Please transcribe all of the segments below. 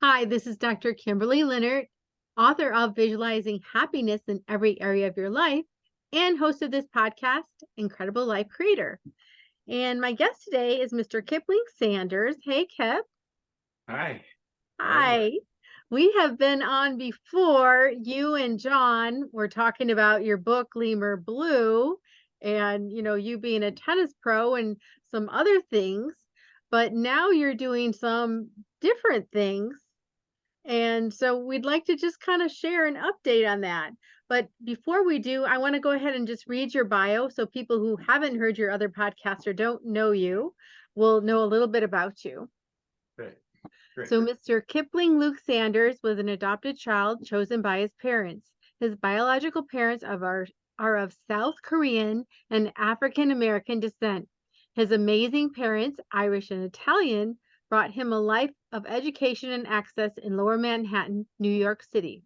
Hi, this is Dr. Kimberly Linert, author of Visualizing Happiness in Every Area of Your Life and host of this podcast, Incredible Life Creator. And my guest today is Mr. Kipling Sanders. Hey, Kip. Hi, how are you? Hi. We have been on before. You and John were talking about your book, Lemur Blue, and you being a tennis pro and some other things. But now you're doing some different things, and so we'd like to just kind of share an update on that. But before we do, I want to go ahead and just read your bio so people who haven't heard your other podcasts or don't know you will know a little bit about you. Great, great. So, Mr. Kipling Luke Sanders was an adopted child chosen by his parents. His biological parents are of South Korean and African American descent. His amazing parents, Irish and Italian, brought him a life of education and access in Lower Manhattan, New York City.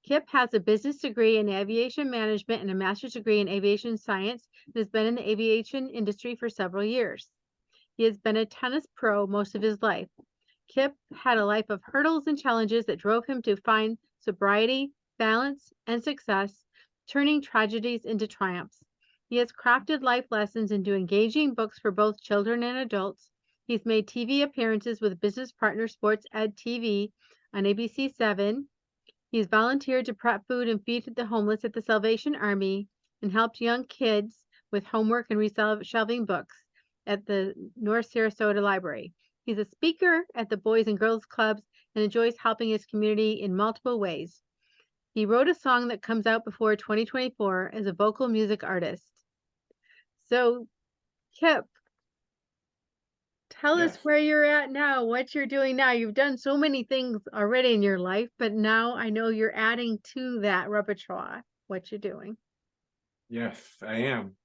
Kip has a business degree in aviation management and a master's degree in aviation science and has been in the aviation industry for several years. He has been a tennis pro most of his life. Kip had a life of hurdles and challenges that drove him to find sobriety, balance, and success, turning tragedies into triumphs. He has crafted life lessons into engaging books for both children and adults. He's made TV appearances with business partner Sports Ed TV on ABC7. He's volunteered to prep food and feed the homeless at the Salvation Army and helped young kids with homework and reshelving books at the North Sarasota Library. He's a speaker at the Boys and Girls Clubs and enjoys helping his community in multiple ways. He wrote a song that comes out before 2024 as a vocal music artist. So, Kip, tell us Yes, where you're at now, what you're doing now. You've done so many things already in your life, but now I know you're adding to that repertoire what you're doing. yes, I am.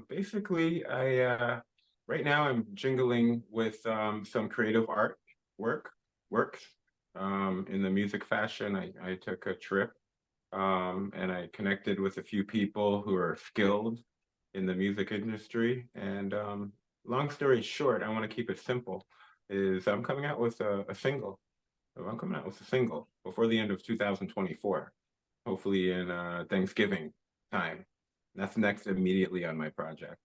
Basically, I right now I'm jingling with some creative art work works in the music fashion. I took a trip and I connected with a few people who are skilled in the music industry. And long story short, I want to keep it simple. Is I'm coming out with a single. So I'm coming out with a single before the end of 2024, hopefully in Thanksgiving time. That's next immediately on my project.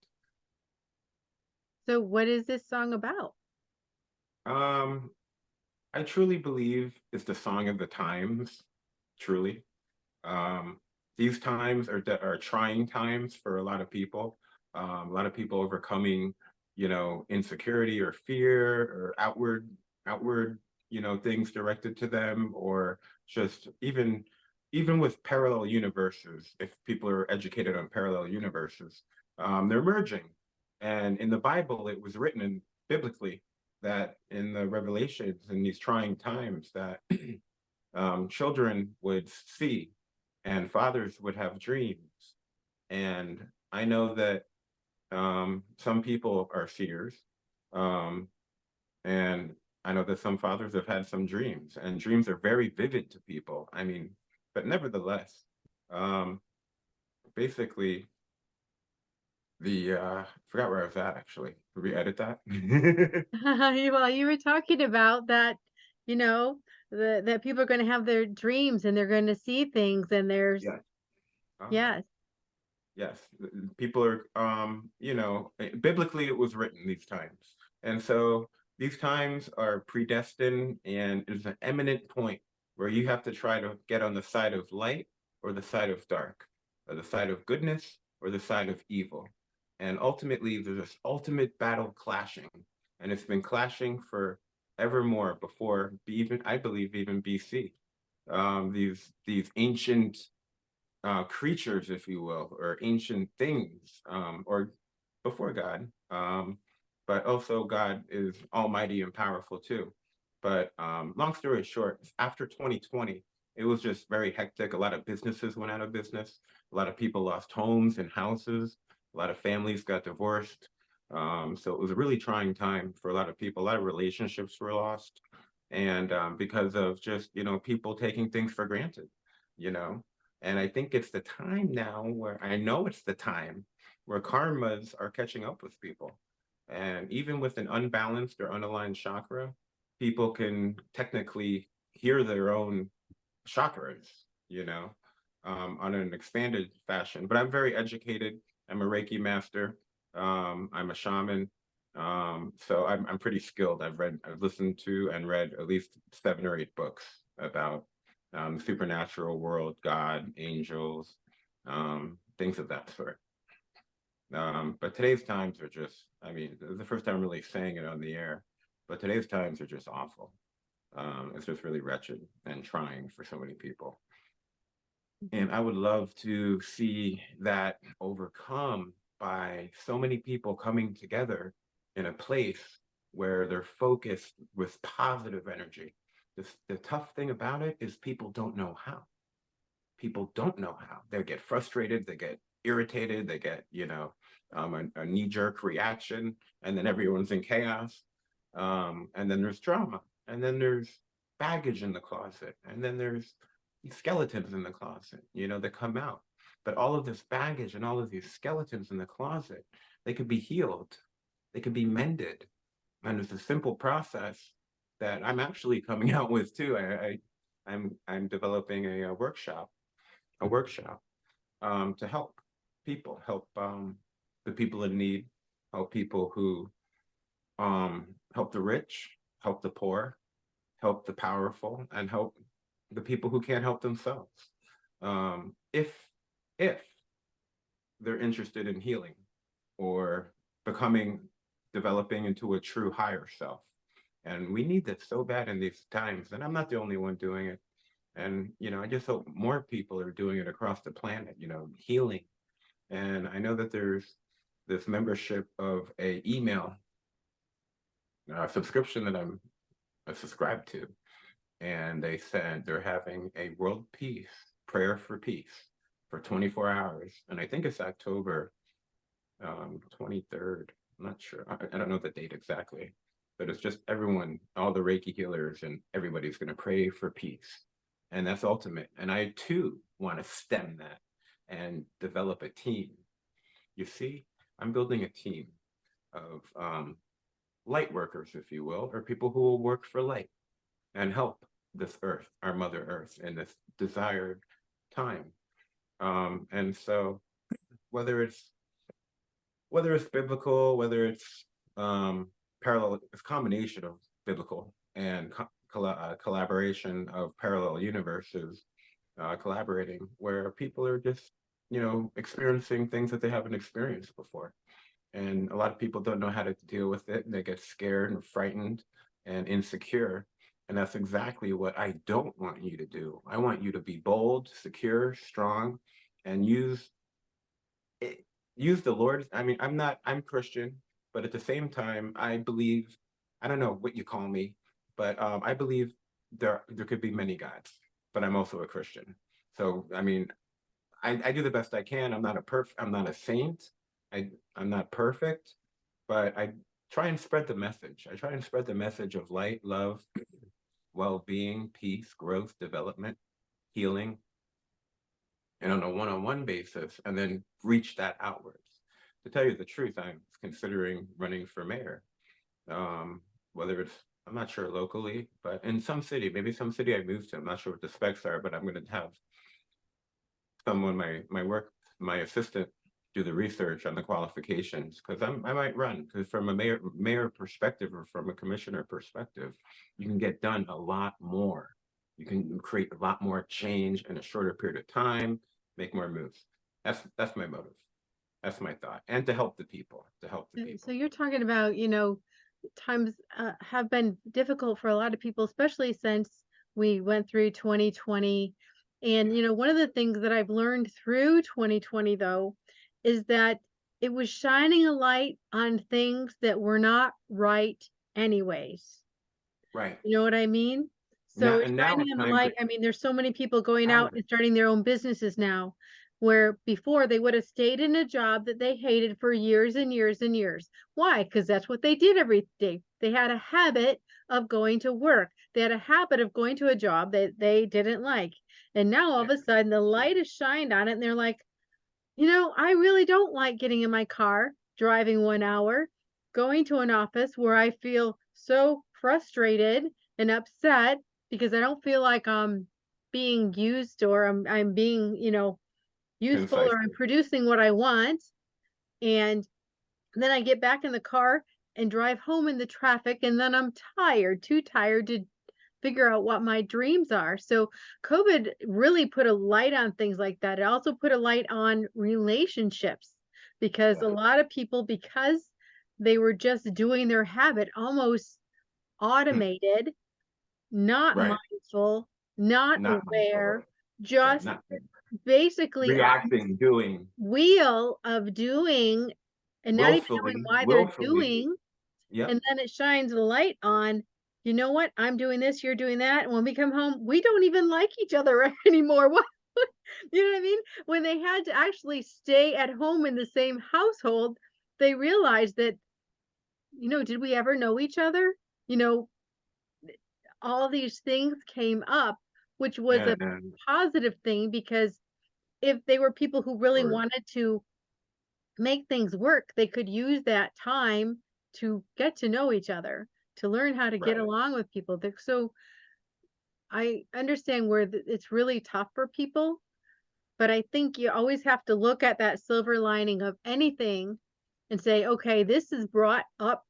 So, what is this song about? Um, I truly believe it's the song of the times, truly. Um, these times are trying times for a lot of people. A lot of people overcoming, insecurity or fear or outward, things directed to them, or just even with parallel universes. If people are educated on parallel universes, they're merging. And in the Bible, it was written in biblically that in the Revelations in these trying times that children would see and fathers would have dreams. And I know that some people are seers, um, and I know that some fathers have had some dreams, and dreams are very vivid to people. I mean, but nevertheless, um, basically, I forgot where I was at actually. Did we edit that? Well, you were talking about that, you know, that people are going to have their dreams and they're going to see things, and there's, Yes. Um, yes. Yes, people are, biblically it was written these times. And so these times are predestined, and it's an eminent point where you have to try to get on the side of light or the side of dark, or the side of goodness or the side of evil. And ultimately, there's this ultimate battle clashing, and it's been clashing for evermore before, even I believe, even BC. These ancient creatures, if you will, or ancient things, or before God. But also God is almighty and powerful too. But long story short, after 2020, it was just very hectic. A lot of businesses went out of business. A lot of people lost homes and houses. A lot of families got divorced. So it was a really trying time for a lot of people. A lot of relationships were lost. And because of just, people taking things for granted, you know. And I think it's the time now where I know it's the time where karmas are catching up with people. And even with an unbalanced or unaligned chakra, people can technically hear their own chakras, you know, on an expanded fashion. But I'm very educated. I'm a Reiki master. I'm a shaman. So I'm pretty skilled. I've listened to and read at least 7 or 8 books about the supernatural world, God, angels, things of that sort. But today's times are just, I mean, this is the first time I'm really saying it on the air, but today's times are just awful. It's just really wretched and trying for so many people. And I would love to see that overcome by so many people coming together in a place where they're focused with positive energy. The tough thing about it is people don't know how. People don't know how. They get frustrated, they get irritated, they get, a knee-jerk reaction, and then everyone's in chaos. And then there's drama, and then there's baggage in the closet, and then there's skeletons in the closet, that come out. But all of this baggage and all of these skeletons in the closet, they could be healed, they could be mended. And it's a simple process that I'm actually coming out with too. I'm developing a workshop to help people, help the people in need, help people who help the rich, help the poor, help the powerful, and help the people who can't help themselves. If they're interested in healing or developing into a true higher self. And we need that so bad in these times. And I'm not the only one doing it. And, I just hope more people are doing it across the planet, healing. And I know that there's this membership of a email subscription that I'm subscribed to. And they said they're having a world peace, prayer for peace for 24 hours. And I think it's October 23rd. I'm not sure. I don't know the date exactly, but it's just everyone, all the Reiki healers and everybody's going to pray for peace. And that's ultimate. And I too want to stem that and develop a team. You see, I'm building a team of light workers, if you will, or people who will work for light and help this earth, our Mother Earth, in this desired time. And so whether it's biblical, whether it's parallel, it's a combination of biblical and collaboration of parallel universes collaborating, where people are just, experiencing things that they haven't experienced before. And a lot of people don't know how to deal with it, and they get scared and frightened and insecure. And that's exactly what I don't want you to do. I want you to be bold, secure, strong, and use the Lord. I mean, I'm Christian, but at the same time, I believe, I don't know what you call me, but I believe there could be many gods, but I'm also a Christian. So, I mean, I do the best I can. I'm not a saint. I'm not perfect, but I try and spread the message. I try and spread the message of light, love, well-being, peace, growth, development, healing, and on a one-on-one basis, and then reach that outwards. To tell you the truth, I'm considering running for mayor. Whether it's, I'm not sure locally, but in some city, maybe some city I moved to, I'm not sure what the specs are, but I'm going to have someone, my assistant, do the research on the qualifications, because I might run, because from a mayor perspective or from a commissioner perspective, you can get done a lot more. You can create a lot more change in a shorter period of time, make more moves. That's my motive. That's my thought. And to help the people, So you're talking about, times have been difficult for a lot of people, especially since we went through 2020. And, one of the things that I've learned through 2020, though, is that it was shining a light on things that were not right anyways. Right. You know what I mean? So Now, it's and now shining it's on the time to light. I mean, there's so many people going out empower. and starting their own businesses now, where before they would have stayed in a job that they hated for years and years and years. Why? Because that's what they did every day. They had a habit of going to work. They had a habit of going to a job that they didn't like. And now all of a sudden the light is shined on it and they're like, I really don't like getting in my car, driving 1 hour, going to an office where I feel so frustrated and upset because I don't feel like I'm being used or I'm being, useful or I'm Concisely. producing what I want. And then I get back in the car and drive home in the traffic, and then I'm tired, too tired to figure out what my dreams are. So COVID really put a light on things like that. It also put a light on relationships because a Yeah. lot of people, because they were just doing their habit, almost Mm. automated, not Right. mindful, not Not mindful. aware, Right. just Not basically on reacting, doing wheel of doing and not even knowing willfully, why they're willfully. doing, Yep. and then it shines a light on, you know what? I'm doing this, you're doing that. And when we come home, we don't even like each other anymore. What you know what I mean? When they had to actually stay at home in the same household, they realized that, did we ever know each other? You know, all these things came up, which was a And positive thing because if they were people who really or wanted to make things work, they could use that time to get to know each other, to learn how to get right. along with people. So I understand where it's really tough for people, but I think you always have to look at that silver lining of anything and say, okay, this is brought up,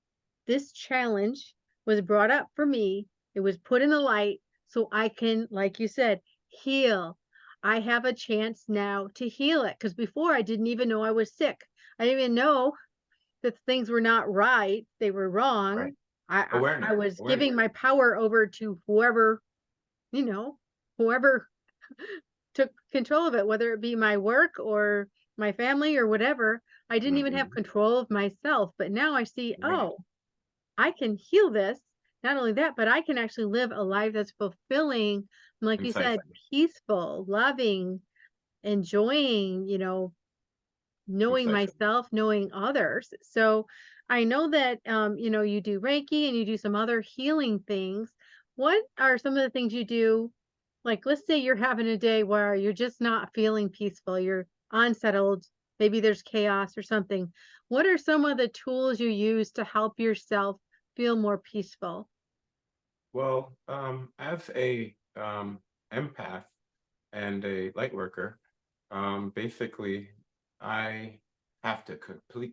this challenge was brought up for me. It was put in the light so I can, like you said, heal. I have a chance now to heal it because before I didn't even know I was sick. I didn't even know that things were not right, they were Right. wrong. I Awareness. was Awareness. giving my power over to whoever, you know, whoever took control of it, whether it be my work or my family or whatever. I didn't even have Hmm. control of myself, but now I see, Right. oh, I can heal this. Not only that, but I can actually live a life that's fulfilling, like you said, Concisely. peaceful, loving, enjoying, knowing Concisely. myself, knowing others. So I know that you do Reiki and you do some other healing things. What are some of the things you do? Like let's say you're having a day where you're just not feeling peaceful, you're unsettled, maybe there's chaos or something. What are some of the tools you use to help yourself feel more peaceful? Well, as a empath and a light worker, basically, I have to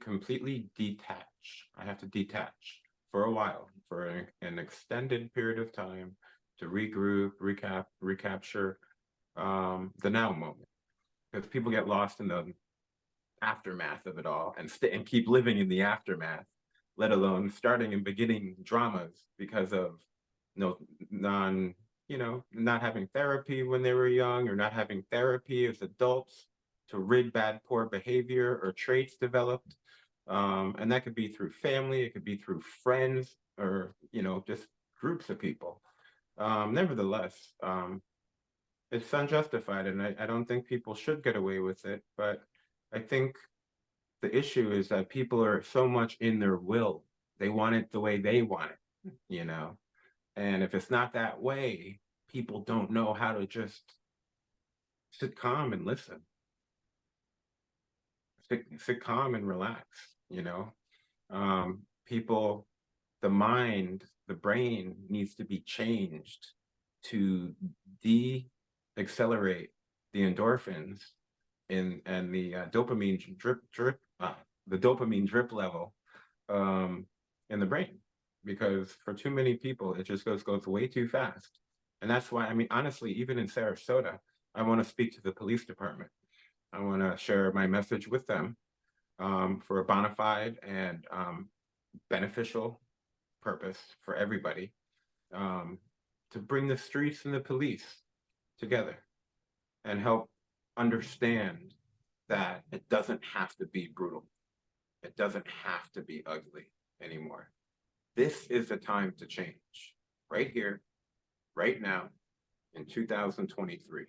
completely detach. I have to detach for a while, for an extended period of time to regroup, recapture the now moment. Because people get lost in the aftermath of it all and and keep living in the aftermath, let alone starting and beginning dramas because of no non not having therapy when they were young or not having therapy as adults to rid bad poor behavior or traits developed. And that could be through family, it could be through friends, or just groups of people. Nevertheless, it's unjustified, and I don't think people should get away with it. But I think the issue is that people are so much in their will. They want it the way they want it, you know? And if it's not that way, people don't know how to just sit calm and listen, sit calm and relax. People, the mind, the brain needs to be changed to de-accelerate the endorphins and the dopamine drip level um, in the brain, because for too many people it just goes way too fast. And that's why, I mean, honestly, even in Sarasota, I want to speak to the police department. I want to share my message with them, for a bona fide and beneficial purpose for everybody, um, to bring the streets and the police together and help understand that it doesn't have to be brutal. It doesn't have to be ugly anymore. This is the time to change, right here, right now, in 2023.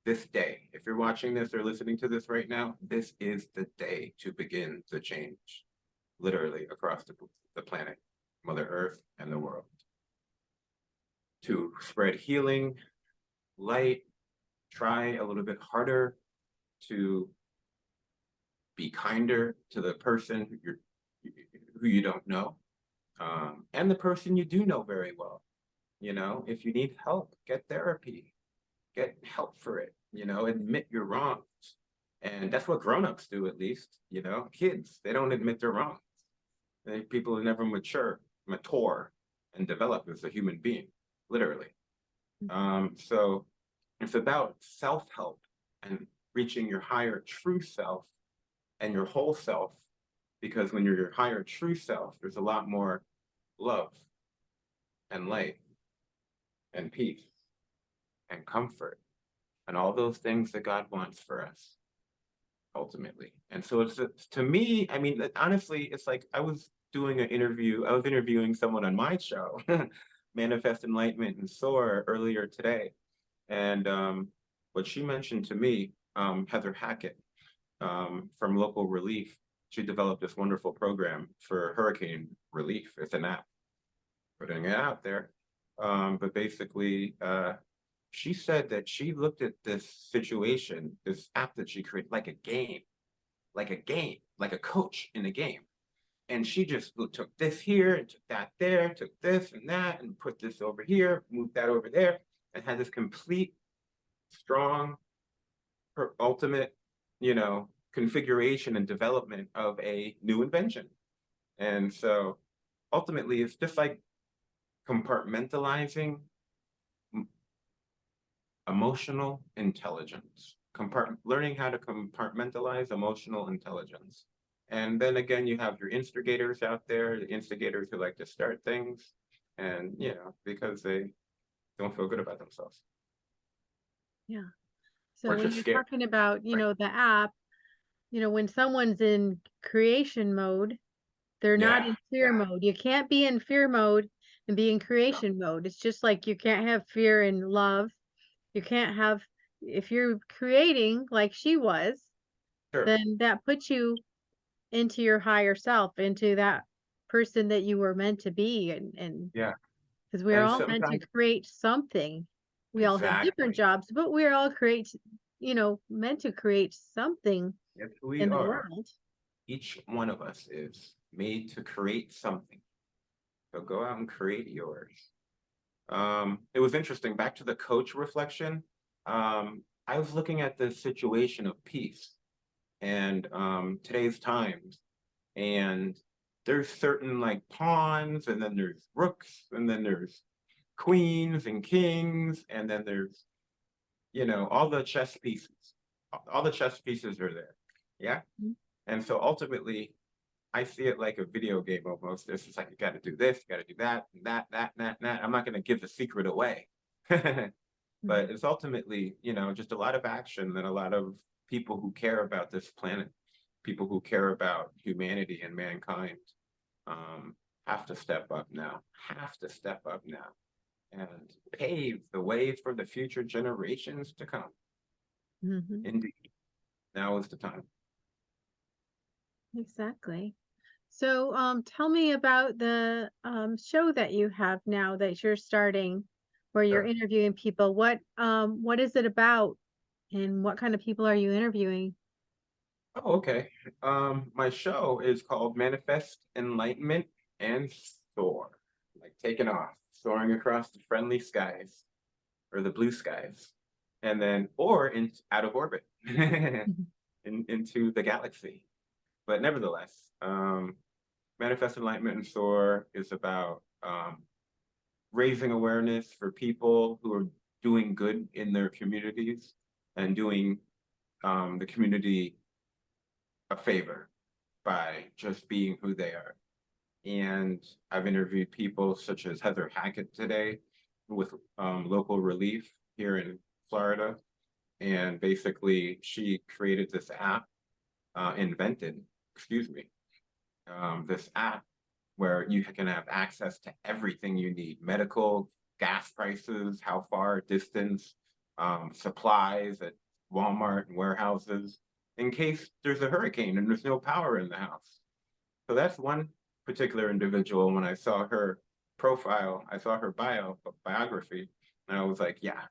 This day, if you're watching this or listening to this right now, this is the day to begin the change, literally across the planet, Mother Earth, and the world. To spread healing, light, try a little bit harder to be kinder to the person who you don't know. and the person you do know very well. You know, if you need help, get therapy, get help for it, you know, admit your wrongs. And that's what grown-ups do, at least, you know. Kids, they don't admit their wrongs. People who never mature and develop as a human being, literally. So it's about self-help and reaching your higher true self and your whole self, because when you're your higher true self, there's a lot more love and light and peace and comfort and all those things that God wants for us ultimately. And so it's to me, I mean, honestly, it's like I was interviewing someone on my show, Manifest Enlightenment and Soar, earlier today. And what she mentioned to me, Heather Hackett, from Local Relief, she developed this wonderful program for hurricane relief. It's an app, putting it out there. But basically, she said that she looked at this situation, this app that she created, like a game, like a coach in a game. And she just took this here and took that there, took this and that, and put this over here, moved that over there, and had this complete, strong, her ultimate, you know, configuration and development of a new invention. And so ultimately, it's just like compartmentalizing emotional intelligence, learning how to compartmentalize emotional intelligence. And then again, you have your instigators out there, the instigators who like to start things, and you know, because they don't feel good about themselves. Yeah. So Or when just you're scared. talking about, Right. the app, when someone's in creation mode, they're not Yeah, in fear yeah. mode. You can't be in fear mode and be in No, creation mode. It's just like you can't have fear and love. You can't have, if you're creating like she was, sure. then that puts you into your higher self, into that person that you were meant to be. And Yeah. because we're And all meant to sometimes create something. We all have different exactly. jobs, but we're all meant to create something Yes, we in the are. world. Each one of us is made to create something. So go out and create yours. It was interesting. Back to the coach reflection. I was looking at the situation of peace and today's times, and there's certain like pawns, and then there's rooks, and then there's queens and kings, and then there's all the chess pieces. All the chess pieces are there. Yeah. Mhm. And so ultimately, I see it like a video game almost. It's just like you got to do this, you got to do that, and that. I'm not going to give the secret away, but Mhm. it's ultimately, just a lot of action and a lot of people who care about this planet, people who care about humanity and mankind, um, have to step up now. Have to step up now and pave the way for the future generations to come. Mhm. Indeed, now is the time. Exactly. So, tell me about the show that you have now that you're starting, where you're Sure. interviewing people. What is it about, and what kind of people are you interviewing? Oh, okay. My show is called Manifest Enlightenment and Soar, like taking off, soaring across the friendly skies or the blue skies, and then or in out of orbit Mhm. into the galaxy. But nevertheless, Manifest Enlightenment and Soar is about raising awareness for people who are doing good in their communities and doing the community a favor by just being who they are. And I've interviewed people such as Heather Hackett today with Local Relief here in Florida. And basically, she created this app, invented, excuse me, this app where you can have access to everything you need: medical, gas prices, how far, distance, supplies at Walmart and warehouses, in case there's a hurricane and there's no power in the house. So that's one particular individual. When I saw her profile, I saw her biography, and I was like, yeah,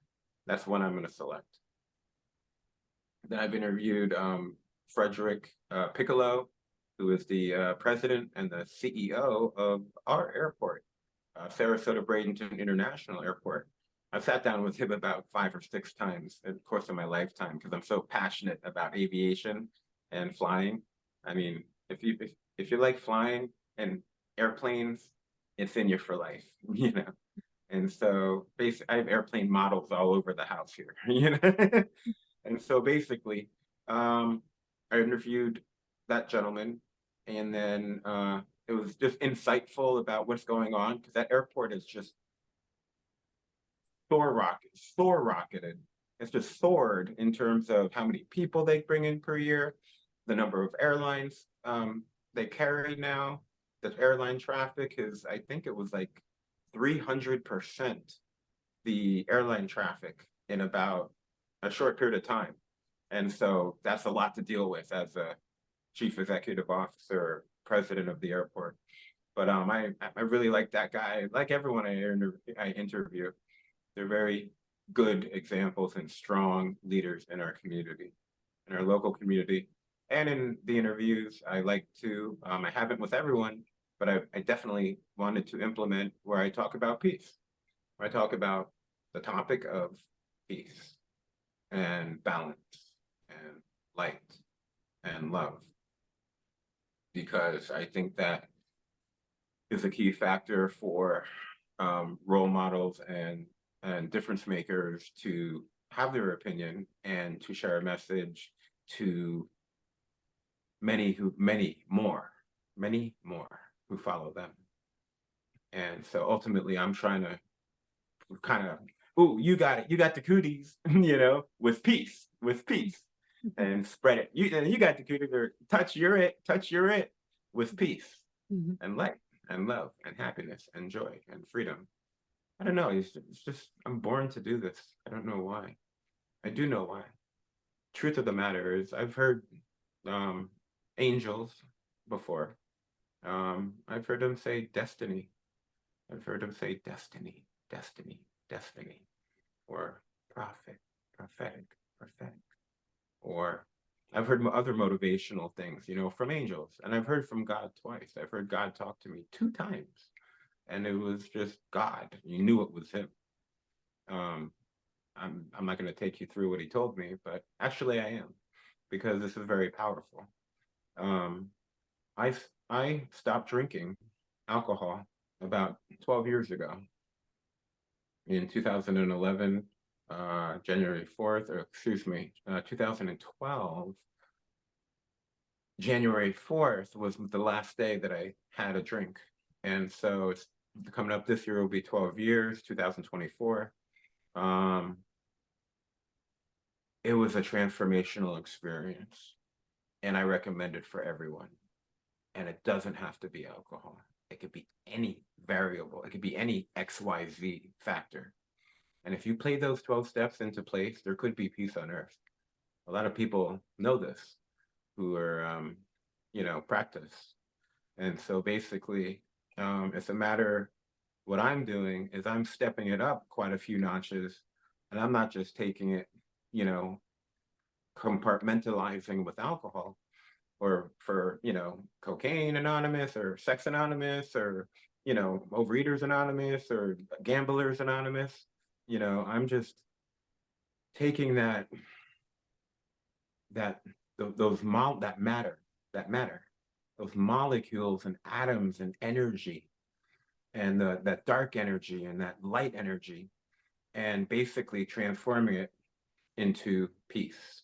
that's one I'm going to select. Then I've interviewed Frederick Piccolo. who is the president and the CEO of our airport, Sarasota Bradenton International Airport. I sat down with him about 5 or 6 times in the course of my lifetime because I'm so passionate about aviation and flying. I mean, if you like flying and airplanes, it's in you for life, you know. And so basically, I have airplane models all over the house here, you know. And so basically, I interviewed that gentleman, and then it was just insightful about what's going on because that airport is just soar rocketed. It's just soared in terms of how many people they bring in per year, the number of airlines they carry now. The airline traffic is, I think it was like 300% the airline traffic in about a short period of time. And so that's a lot to deal with as a chief executive officer, president of the airport. But I really like that guy. Like everyone I interview, they're very good examples and strong leaders in our community, in our local community. And in the interviews, I like to, I haven't with everyone, but I definitely wanted to implement where I talk about peace, where I talk about the topic of peace and balance and light and love, because I think that is a key factor for role models and difference makers to have their opinion and to share a message to many more who follow them. And so ultimately I'm trying to kind of, oh, you got it, you got the cooties, you know, with peace, and spread it. You got the cooties, or touch your it with peace and light and love and happiness and joy and freedom. I don't know. It's just, I'm born to do this. I don't know why. I do know why. Truth of the matter is, I've heard angels before. I've heard them say destiny. I've heard them say destiny, destiny, destiny, or prophet, prophetic, prophetic. Or I've heard other motivational things, you know, from angels. And I've heard from God twice. I've heard God talk to me 2 times. And it was just God. You knew it was him. I'm not going to take you through what he told me, but actually I am, because this is very powerful. I stopped drinking alcohol about 12 years ago. In 2011, January 4th, or excuse me, 2012, January 4th was the last day that I had a drink. And so it's coming up this year will be 12 years, 2024. It was a transformational experience, and I recommend it for everyone. And it doesn't have to be alcohol. It could be any variable. It could be any XYZ factor. And if you play those 12 steps into place, there could be peace on earth. A lot of people know this who are, you know, practice. And so basically, it's a matter, what I'm doing is I'm stepping it up quite a few notches, and I'm not just taking it, you know, compartmentalizing with alcohol, or for, you know, cocaine anonymous or sex anonymous, or, you know, overeaters anonymous or gamblers anonymous. You know, I'm just taking that matter, those molecules and atoms and energy, and that dark energy and that light energy, and basically transforming it into peace.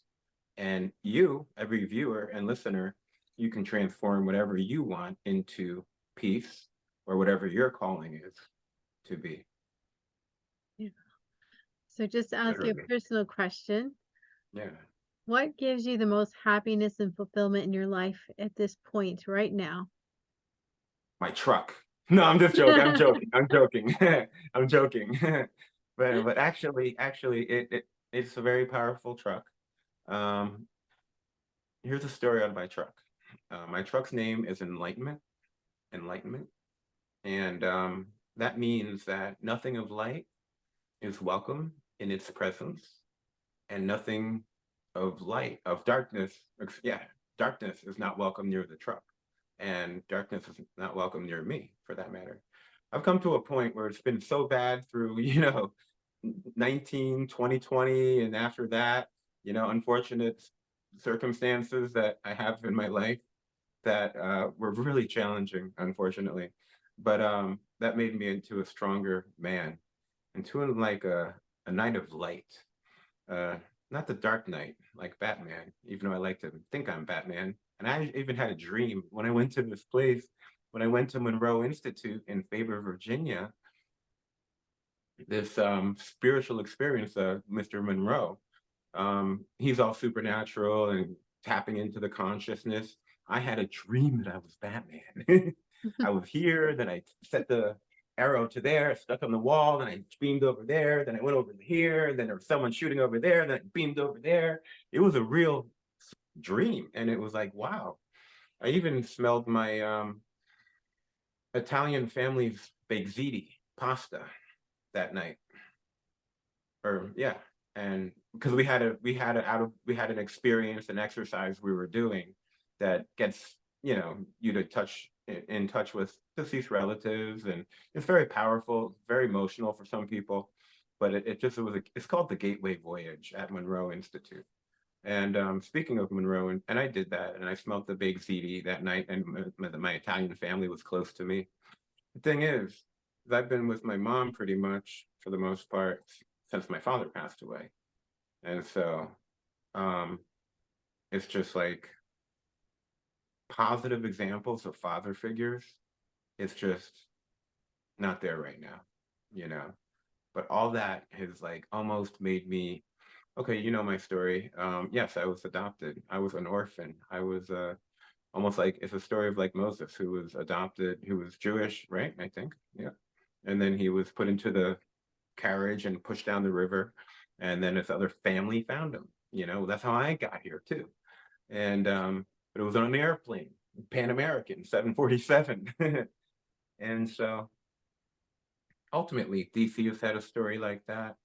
And you, every viewer and listener, you can transform whatever you want into peace, or whatever your calling is to be. Yeah. So just to ask you a Literally. personal question. Yeah. What gives you the most happiness and fulfillment in your life at this point right now? My truck. No, I'm just joking. I'm joking. I'm joking. I'm joking. But actually, it's a very powerful truck. Um, Here's a story on my truck. My truck's name is Enlightenment. Enlightenment. And that means that nothing of light is welcome in its presence, and nothing of light, of darkness, yeah, darkness is not welcome near the truck. and darkness is not welcome near me, for that matter. I've come to a point where it's been so bad through, 2020, and after that, unfortunate circumstances that I have in my life that were really challenging, unfortunately. But that made me into a stronger man, into like a knight of light. Uh, Not the Dark Knight like Batman, even though I like to think I'm Batman. And I even had a dream when I went to this place, when I went to Monroe Institute in Faber, Virginia, this spiritual experience of Mr. Monroe. He's all supernatural and tapping into the consciousness. I had a dream that I was Batman. I was here, then I set the arrow to there, stuck on the wall, then I beamed over there, then I went over here, and then there was someone shooting over there, then I beamed over there. It was a real dream, and it was like, wow. I even smelled my Italian family's baked ziti pasta that night. Or yeah, and because we had an experience, an exercise we were doing that gets you to in touch with deceased relatives, and it's very powerful, very emotional for some people, but it's called the Gateway Voyage at Monroe Institute. And speaking of Monroe, and I did that, and I smelt the big ziti that night, and my Italian family was close to me. The thing is, I've been with my mom pretty much for the most part since my father passed away. And so um, it's just like positive examples of father figures. It's just not there right now, you know. But all that has like almost made me okay, my story. Yes, I was adopted. I was an orphan. I was almost like it's a story of like Moses, who was adopted, who was Jewish, right? I think. Yeah. And then he was put into the carriage and pushed down the river. And then his other family found him. That's how I got here too. And but it was on an airplane, Pan American 747. And so ultimately, DC has had a story like that.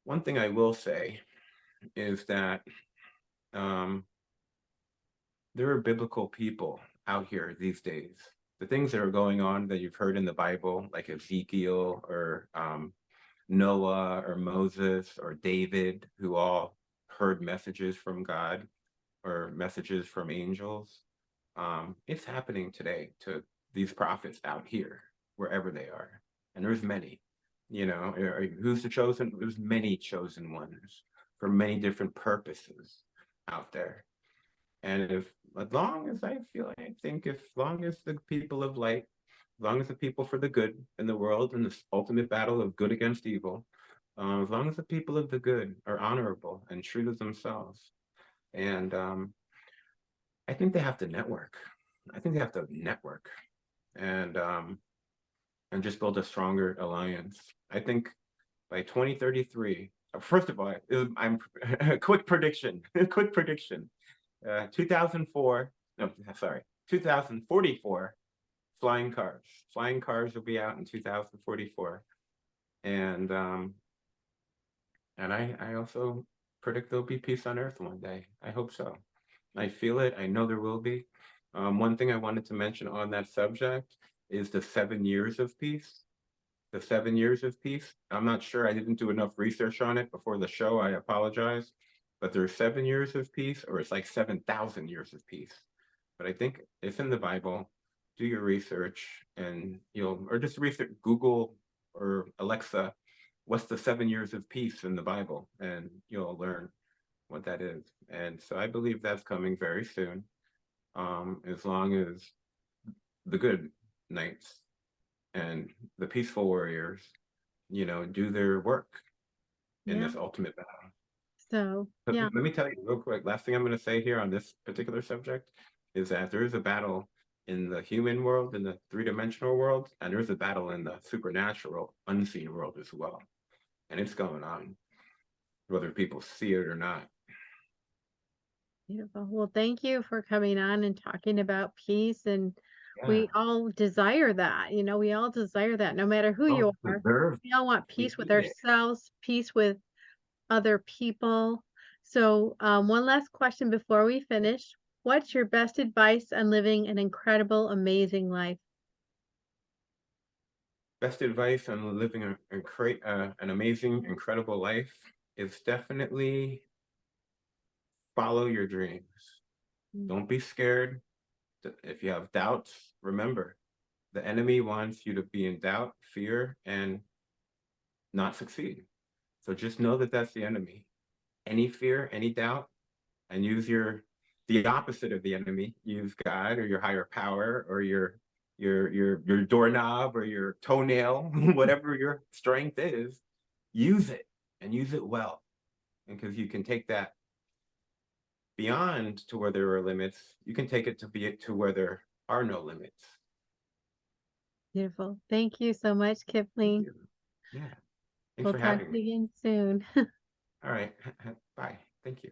One thing I will say is that um, there are biblical people out here these days. The things that are going on that you've heard in the Bible, like Ezekiel or Noah or Moses or David, who all heard messages from God or messages from angels. It's happening today to these prophets out here, wherever they are. And there's many, who's the chosen? There's many chosen ones for many different purposes out there. And as long as I think, as long as the people of light, as long as the people for the good in the world, in this ultimate battle of good against evil, as long as the people of the good are honorable and true to themselves, and I think they have to network. I think they have to network and just build a stronger alliance. I think by 2033, first of all, I'm a quick prediction. A quick prediction. 2004. No, sorry, 2044. Flying cars. Flying cars will be out in 2044, and I also predict there'll be peace on Earth one day. I hope so. I feel it. I know there will be. One thing I wanted to mention on that subject is the 7 years of peace. The 7 years of peace. I'm not sure. I didn't do enough research on it before the show. I apologize. But there's 7 years of peace, or it's like 7,000 years of peace. But I think it's in the Bible. Do your research, and or just research, Google or Alexa, what's the 7 years of peace in the Bible, and you'll learn what that is. And so I believe that's coming very soon, as long as the good knights and the peaceful warriors, do their work in Yeah. this ultimate battle. So, Let yeah. me, let me tell you real quick. Last thing I'm going to say here on this particular subject is that there is a battle in the human world, in the three-dimensional world, and there's a battle in the supernatural, unseen world as well. And it's going on, whether people see it or not. Beautiful. Well, thank you for coming on and talking about peace. And Yeah. we all desire that. We all desire that no matter who Both you are. deserve. We all want We peace with need it. ourselves, peace with other people. So, one last question before we finish. What's your best advice on living an incredible, amazing life? Best advice on living an amazing, incredible life is definitely follow your dreams. Mm. Don't be scared. If you have doubts, remember the enemy wants you to be in doubt, fear, and not succeed. So just know that that's the enemy. Any fear, any doubt, and use the opposite of the enemy. Use God or your higher power or your doorknob or your toenail, whatever your strength is. Use it and use it well, because you can take that beyond to where there are limits. You can take it to where there are no limits. Beautiful. Thank you so much, Thank Kipling. you. Yeah. Thanks We'll for talk having to me. you again soon. All right. Bye. Thank you.